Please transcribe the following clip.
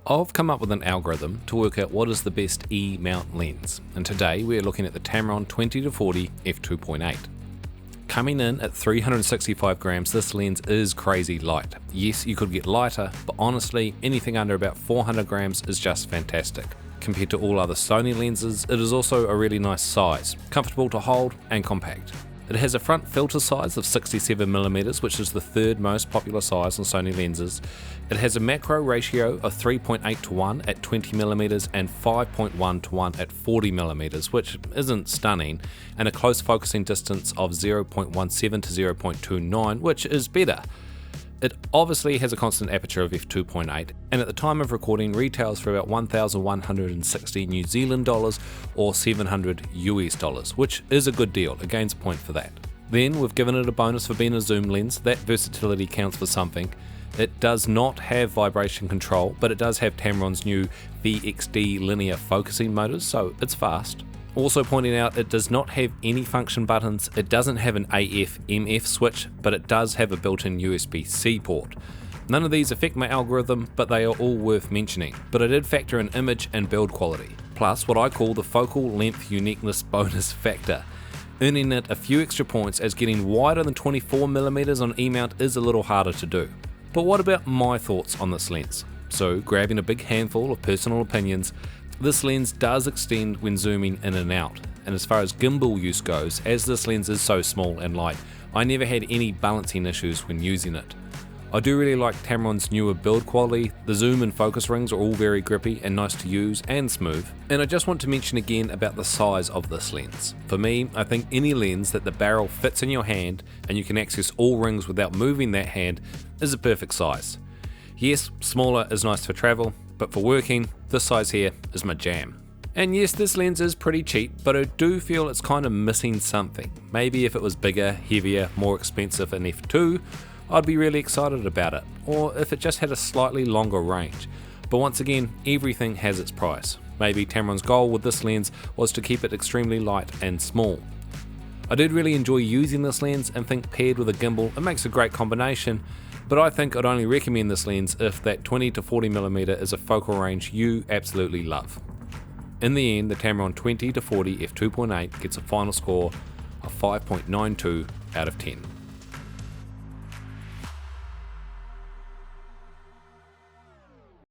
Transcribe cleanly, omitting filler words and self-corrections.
I've come up with an algorithm to work out what is the best E-mount lens, and today we're looking at the Tamron 20-40 f2.8. Coming in at 365 grams, this lens is crazy light. Yes, you could get lighter, but honestly, anything under about 400 grams is just fantastic. Compared to all other Sony lenses, it is also a really nice size, comfortable to hold and compact. It has a front filter size of 67mm, which is the third most popular size on Sony lenses. It has a macro ratio of 3.8 to 1 at 20mm and 5.1 to 1 at 40mm, which isn't stunning, and a close focusing distance of 0.17 to 0.29, which is better. It obviously has a constant aperture of f2.8, and at the time of recording retails for about 1,160 New Zealand dollars or 700 US dollars, which is a good deal. It gains a point for that. Then we've given it a bonus for being a zoom lens. That versatility counts for something. It does not have vibration control, but it does have Tamron's new VXD linear focusing motors, so it's fast. Also pointing out, it does not have any function buttons, it doesn't have an AF/MF switch, but it does have a built-in USB-C port. None of these affect my algorithm, but they are all worth mentioning. But I did factor in image and build quality, plus what I call the focal length uniqueness bonus factor, earning it a few extra points, as getting wider than 24mm on E-mount is a little harder to do. But what about my thoughts on this lens? So, grabbing a big handful of personal opinions, this lens does extend when zooming in and out, and as far as gimbal use goes, as this lens is so small and light, I never had any balancing issues when using it. I do really like Tamron's newer build quality. The zoom and focus rings are all very grippy and nice to use and smooth. And I just want to mention again about the size of this lens. For me, I think any lens that the barrel fits in your hand and you can access all rings without moving that hand is a perfect size. Yes, smaller is nice for travel, but for working, this size here is my jam. And yes, this lens is pretty cheap, but I do feel it's kind of missing something. Maybe if it was bigger, heavier, more expensive in f2, I'd be really excited about it, or if it just had a slightly longer range. But once again, everything has its price. Maybe Tamron's goal with this lens was to keep it extremely light and small. I did really enjoy using this lens and think paired with a gimbal, it makes a great combination, but I think I'd only recommend this lens if that 20-40mm is a focal range you absolutely love. In the end, the Tamron 20-40 f2.8 gets a final score of 5.92 out of 10.